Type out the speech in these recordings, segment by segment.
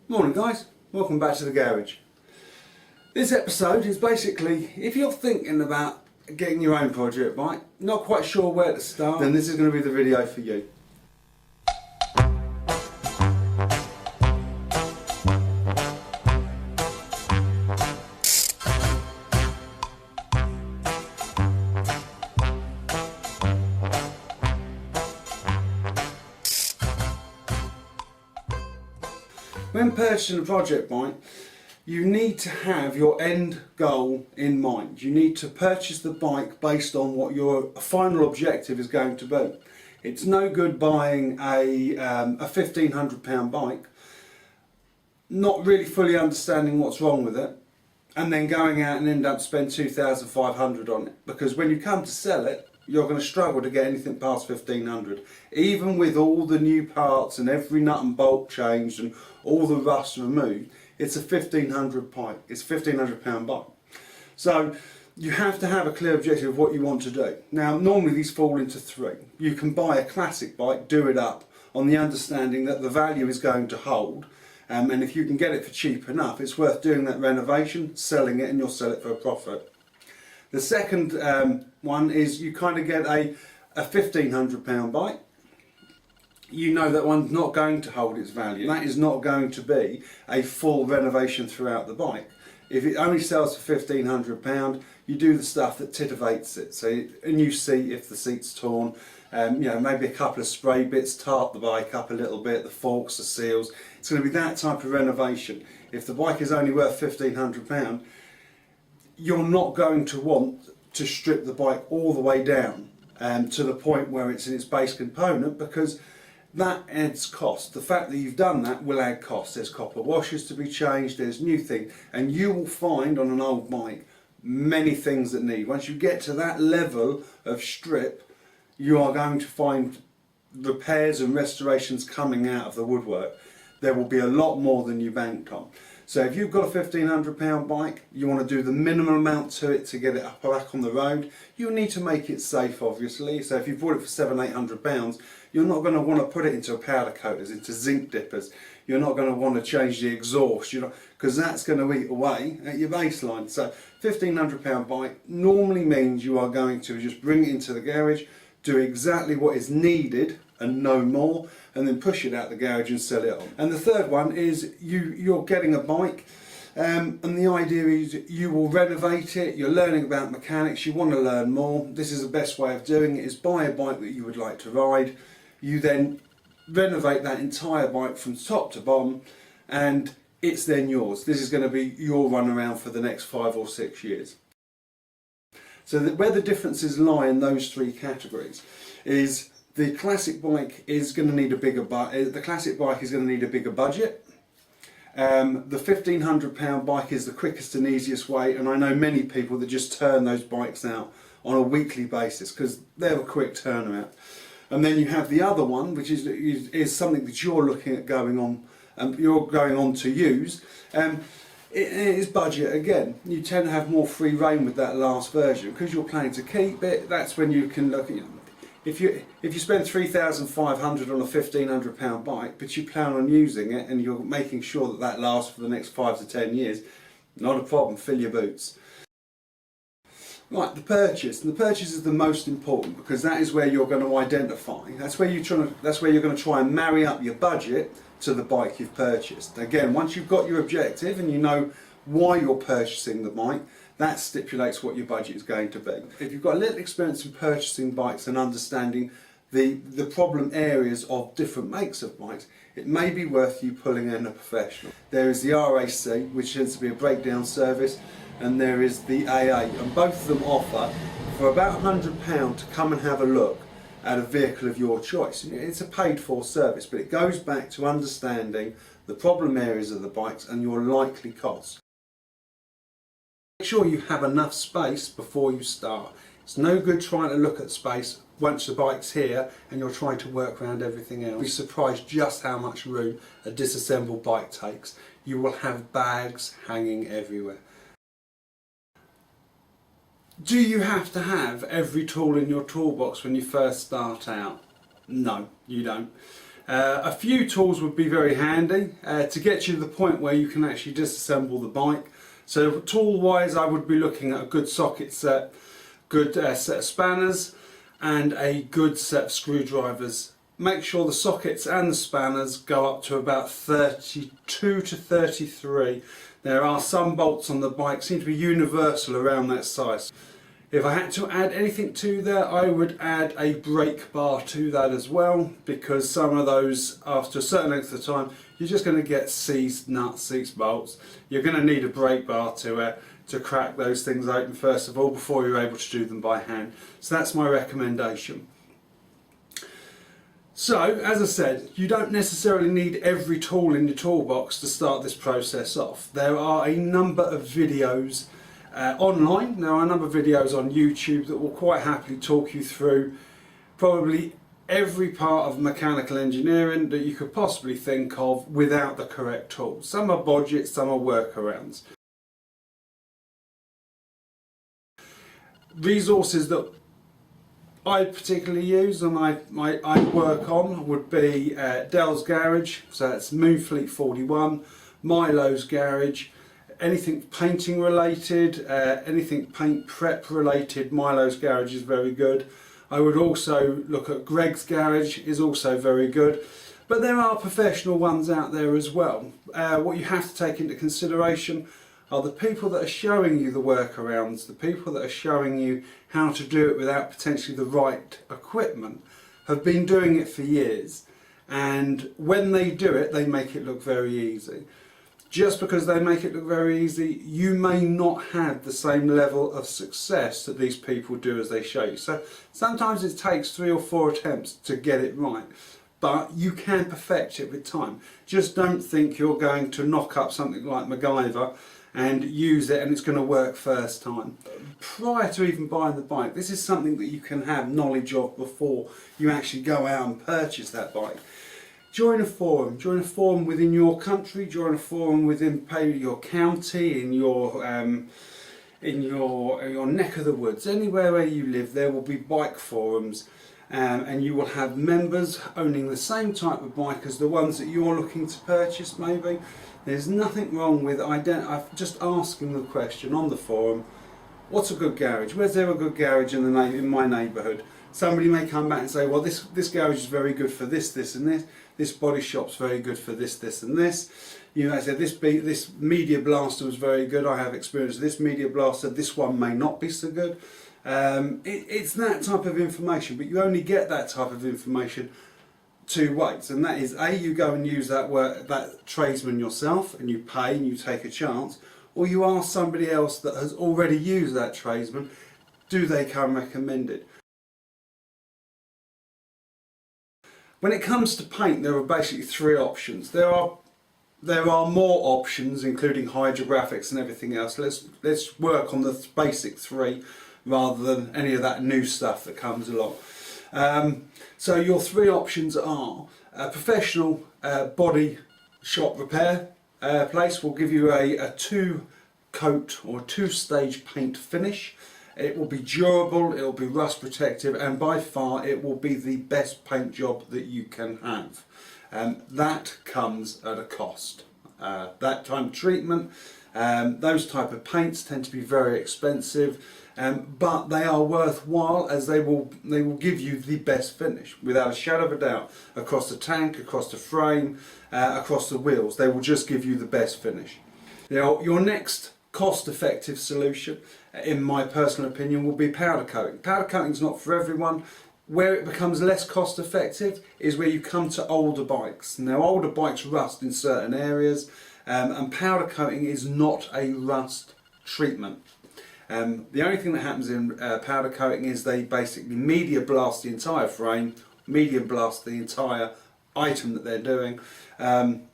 Morning guys, welcome back to the garage. This episode is basically, if you're thinking about getting your own project bike, not quite sure where to start, then this is going to be the video for you. When purchasing a project bike, you need to have your end goal in mind. You need to purchase the bike based on what your final objective is going to be. It's no good buying a £1,500 bike, not really fully understanding what's wrong with it, and then going out and end up spending £2,500 on it. Because when you come to sell it, you're going to struggle to get anything past £1,500. Even with all the new parts and every nut and bolt changed and all the rust removed, it's a £1,500 bike. It's a £1,500 bike. So you have to have a clear objective of what you want to do. Now normally these fall into three. You can buy a classic bike, do it up on the understanding that the value is going to hold, and if you can get it for cheap enough, it's worth doing that renovation, selling it, and you'll sell it for a profit. The second one is you kind of get a £1,500 bike. You know that one's not going to hold its value. That is not going to be a full renovation throughout the bike. If it only sells for £1,500, you do the stuff that titivates it. So a new seat if the seat's torn, maybe a couple of spray bits, tarp the bike up a little bit, the forks, the seals. It's going to be that type of renovation. If the bike is only worth £1,500, you're not going to want to strip the bike all the way down to the point where it's in its base component, because that adds cost. The fact that you've done that will add cost. There's copper washers to be changed, there's new things, and you will find on an old bike many things that need. Once you get to that level of strip, you are going to find repairs and restorations coming out of the woodwork. There will be a lot more than you banked on. So if you've got a £1,500 bike, you want to do the minimum amount to it to get it up back on the road. You need to make it safe, obviously. So if you bought it for £700-800, you're not going to want to put it into a powder coaters, into zinc dippers. You're not going to want to change the exhaust, because that's going to eat away at your baseline. So £1,500 bike normally means you are going to just bring it into the garage, do exactly what is needed and no more, and then push it out the garage and sell it on. And the third one is you're getting a bike, and the idea is you will renovate it, you're learning about mechanics, you want to learn more. This is the best way of doing it, is buy a bike that you would like to ride. You then renovate that entire bike from top to bottom, and it's then yours. This is going to be your run around for the next 5 or 6 years. So where the differences lie in those three categories is the classic bike is going to need a bigger budget. The classic bike is going to need a bigger budget. The £1,500 bike is the quickest and easiest way, and I know many people that just turn those bikes out on a weekly basis because they're a quick turnaround. And then you have the other one, which is something that you're looking at going on to use. It is budget again. You tend to have more free rein with that last version because you're planning to keep it. That's when you can look at. If you spend £3,500 on a £1,500 bike, but you plan on using it and you're making sure that that lasts for the next 5 to 10 years, not a problem. Fill your boots. Right, the purchase. And the purchase is the most important because that is where you're going to identify. That's where you're going to try and marry up your budget to the bike you've purchased. Again, once you've got your objective and you know why you're purchasing the bike, that stipulates what your budget is going to be. If you've got a little experience in purchasing bikes and understanding the problem areas of different makes of bikes, it may be worth you pulling in a professional. There is the RAC, which tends to be a breakdown service, and there is the AA, and both of them offer for about £100 to come and have a look at a vehicle of your choice. It's a paid for service, but it goes back to understanding the problem areas of the bikes and your likely costs. Make sure you have enough space before you start. It's no good trying to look at space once the bike's here and you're trying to work around everything else. You'll be surprised just how much room a disassembled bike takes. You will have bags hanging everywhere. Do you have to have every tool in your toolbox when you first start out? No, you don't. A few tools would be very handy to get you to the point where you can actually disassemble the bike. So tool wise, I would be looking at a good socket set, good set of spanners, and a good set of screwdrivers. Make sure the sockets and the spanners go up to about 32 to 33. There are some bolts on the bike seem to be universal around that size. If I had to add anything to there, I would add a brake bar to that as well, because some of those, after a certain length of time, you're just going to get seized nuts, seized bolts. You're going to need a brake bar to crack those things open first of all before you're able to do them by hand. So that's my recommendation. So, as I said, you don't necessarily need every tool in your toolbox to start this process off. There are a number of videos online, there are a number of videos on YouTube that will quite happily talk you through probably every part of mechanical engineering that you could possibly think of without the correct tools. Some are budget, some are workarounds. Resources that I particularly use and I work on would be Dell's Garage, so that's Moonfleet 41, Milo's Garage, anything painting related, anything paint prep related, Milo's Garage is very good. I would also look at Greg's Garage, is also very good. But there are professional ones out there as well. What you have to take into consideration are the people that are showing you the workarounds, the people that are showing you how to do it without potentially the right equipment, have been doing it for years, and when they do it, they make it look very easy. Just because they make it look very easy, you may not have the same level of success that these people do as they show you. So sometimes it takes 3 or 4 attempts to get it right, but you can perfect it with time. Just don't think you're going to knock up something like MacGyver and use it and it's going to work first time. Prior to even buying the bike, this is something that you can have knowledge of before you actually go out and purchase that bike. Join a forum within your country, join a forum within your county, in your neck of the woods, anywhere where you live. There will be bike forums, and you will have members owning the same type of bike as the ones that you're looking to purchase. Maybe there's nothing wrong with just asking the question on the forum, what's a good garage? Where's there a good garage in my neighbourhood? Somebody may come back and say, well, this garage is very good for this, this and this. This body shop's very good for this, this and this. You know, I said this media blaster was very good. I have experience with this media blaster. This one may not be so good. It's that type of information, but you only get that type of information 2 ways, and that is you go and use that tradesman yourself and you pay and you take a chance, or you ask somebody else that has already used that tradesman, do they come recommended? When it comes to paint, there are basically 3 options. There are more options, including hydrographics and everything else. Let's work on the basic 3 rather than any of that new stuff that comes along. So your 3 options are a professional body shop repair place will give you a 2-coat or 2-stage paint finish. It will be durable, it will be rust protective, and by far it will be the best paint job that you can have. That comes at a cost. That type of treatment, those type of paints tend to be very expensive, but they are worthwhile, as they will give you the best finish without a shadow of a doubt. Across the tank, across the frame, across the wheels, they will just give you the best finish. Now, your next cost-effective solution, in my personal opinion, will be powder coating. Powder coating is not for everyone. Where it becomes less cost effective is where you come to older bikes. Now, older bikes rust in certain areas, and powder coating is not a rust treatment. The only thing that happens in powder coating is they basically media blast the entire frame, media blast the entire item that they're doing, and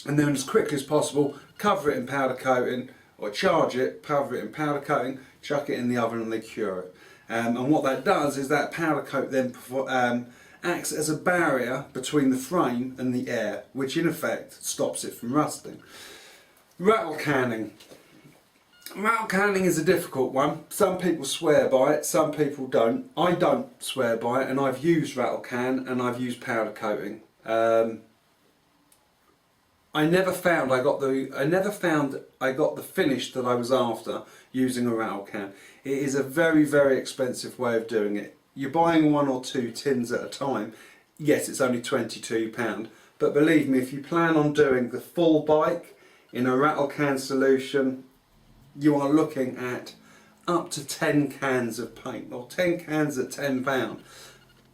then as quickly as possible cover it in powder coating, or charge it, cover it in powder coating, chuck it in the oven and they cure it. And what that does is that powder coat then acts as a barrier between the frame and the air, which in effect stops it from rusting. Rattle canning. Rattle canning is a difficult one. Some people swear by it, some people don't. I don't swear by it, and I've used rattle can and I've used powder coating. I never found I got the finish that I was after using a rattle can. It is a very, very expensive way of doing it. You're buying 1 or 2 tins at a time. Yes, it's only £22, but believe me, if you plan on doing the full bike in a rattle can solution, you are looking at up to 10 cans of paint, or 10 cans at £10.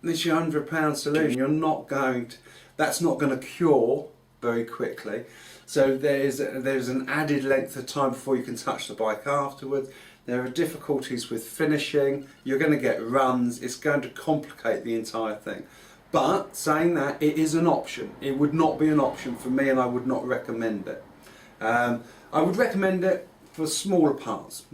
This is your £100 solution. That's not going to cure very quickly. So there's an added length of time before you can touch the bike afterwards. There are difficulties with finishing. You're going to get runs. It's going to complicate the entire thing. But saying that, it is an option. It would not be an option for me, and I would not recommend it. I would recommend it for smaller parts.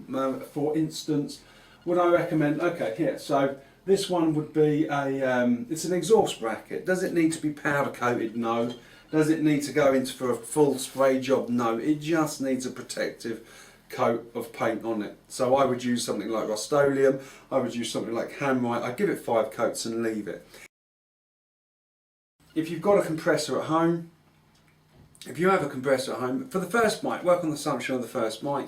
For instance, would I recommend? Okay, here. So this one would be it's an exhaust bracket. Does it need to be powder coated? No. Does it need to go into for a full spray job? No. It just needs a protective coat of paint on it. So I would use something like Rust-Oleum. I would use something like Hamrite. I'd give it 5 coats and leave it. If you've got a compressor at home, if you have a compressor at home, for the first mic, work on the assumption of the first mic.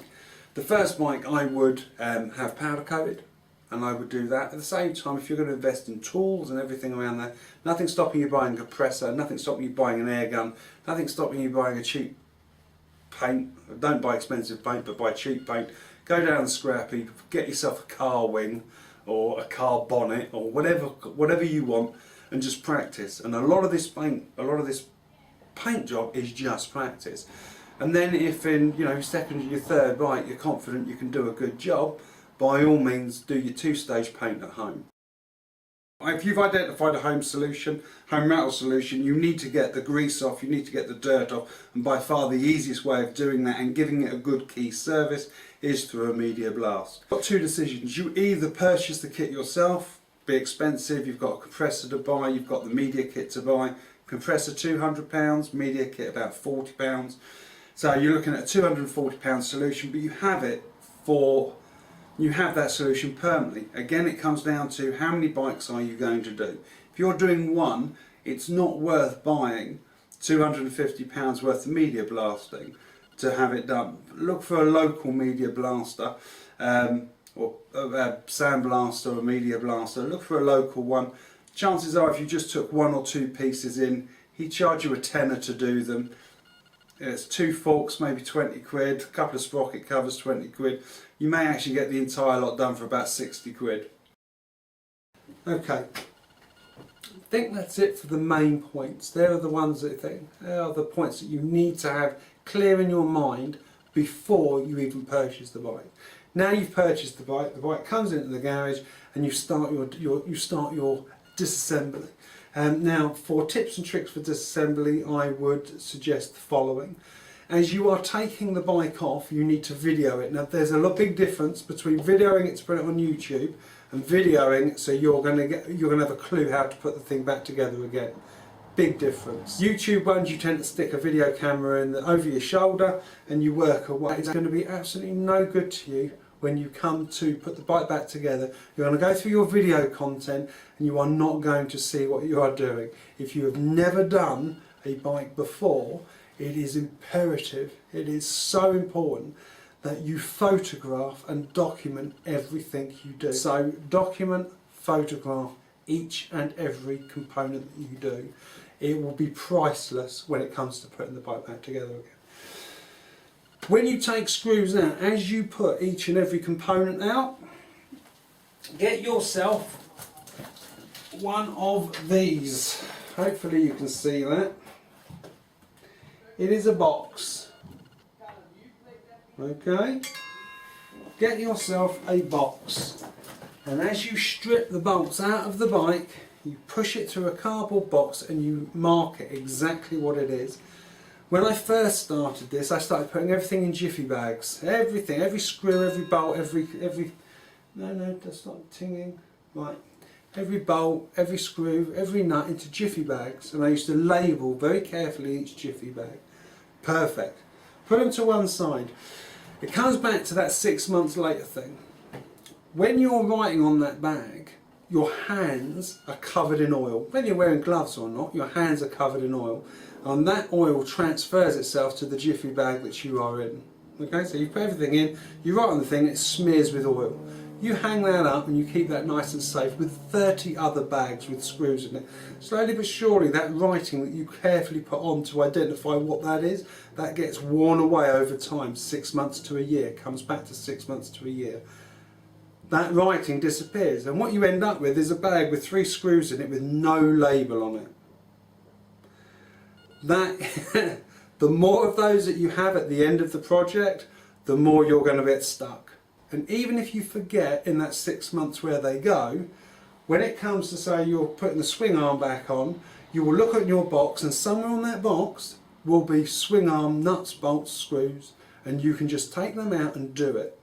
The first mic I would have powder coated, and I would do that. At the same time, if you're going to invest in tools and everything around there, nothing stopping you buying a compressor, nothing stopping you buying an air gun, nothing stopping you buying a cheap paint. Don't buy expensive paint, but buy cheap paint. Go down the scrap heap, get yourself a car wing or a car bonnet or whatever you want, and just practice. And a lot of this paint job is just practice. And then if in your second or your third bite you're confident you can do a good job, by all means do your 2-stage paint at home. If you've identified a home rattle solution, you need to get the grease off, you need to get the dirt off, and by far the easiest way of doing that and giving it a good key service is through a media blast. You've got 2 decisions. You either purchase the kit yourself, be expensive, you've got a compressor to buy, you've got the media kit to buy. Compressor £200, media kit about £40. So you're looking at a £240 solution, but you have that solution permanently. Again, it comes down to how many bikes are you going to do. If you're doing one, it's not worth buying £250 worth of media blasting to have it done. Look for a local media blaster, or a sandblaster or a media blaster. Look for a local one. Chances are if you just took 1 or 2 pieces in, he'd charge you a tenner to do them. It's 2 forks, maybe 20 quid, a couple of sprocket covers, 20 quid. You may actually get the entire lot done for about 60 quid. Okay, I think that's it for the main points. They are the points that you need to have clear in your mind before you even purchase the bike. Now you've purchased the bike comes into the garage and you start your disassembly. Now, for tips and tricks for disassembly, I would suggest the following. As you are taking the bike off, you need to video it. Now, there's a big difference between videoing it to put it on YouTube and videoing so you're going to have a clue how to put the thing back together again. Big difference. YouTube ones, you tend to stick a video camera over your shoulder and you work away. It's going to be absolutely no good to you when you come to put the bike back together. You're going to go through your video content and you are not going to see what you are doing. If you have never done a bike before, it is imperative, it is so important that you photograph and document everything you do. So document, photograph each and every component that you do. It will be priceless when it comes to putting the bike back together again. When you take screws out, as you put each and every component out, get yourself one of these. Hopefully you can see that. It is a box. Okay? Get yourself a box. And as you strip the bolts out of the bike, you push it through a cardboard box and you mark it exactly what it is. When I first started this, I started putting everything in jiffy bags. Everything, every screw, every bolt, no, that's not tinging. Right. Every bolt, every screw, every nut into jiffy bags. And I used to label very carefully each jiffy bag. Perfect. Put them to one side. It comes back to that 6 months later thing. When you're writing on that bag, your hands are covered in oil. Whether you're wearing gloves or not, your hands are covered in oil, and that oil transfers itself to the jiffy bag that you are in. Okay, so you put everything in, you write on the thing, it smears with oil. You hang that up and you keep that nice and safe with 30 other bags with screws in it. Slowly but surely that writing that you carefully put on to identify what that is, that gets worn away over time, 6 months to a year, comes back to 6 months to a year. That writing disappears, and what you end up with is a bag with 3 screws in it with no label on it. That, the more of those that you have at the end of the project, the more you're going to get stuck. And even if you forget in that 6 months where they go, when it comes to say you're putting the swing arm back on, you will look at your box, and somewhere on that box will be swing arm nuts, bolts, screws, and you can just take them out and do it.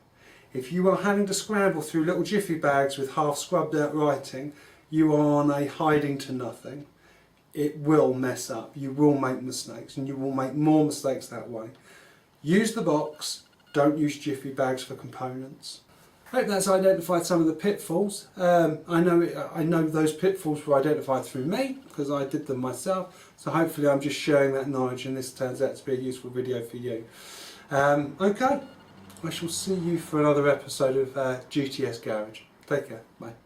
If you are having to scramble through little jiffy bags with half scrubbed out writing, you are on a hiding to nothing. It will mess up, you will make mistakes, and you will make more mistakes that way. Use the box, don't use jiffy bags for components. I hope that's identified some of the pitfalls. I know those pitfalls were identified through me because I did them myself, so hopefully I'm just sharing that knowledge and this turns out to be a useful video for you. Okay, I shall see you for another episode of GTS Garage. Take care, bye.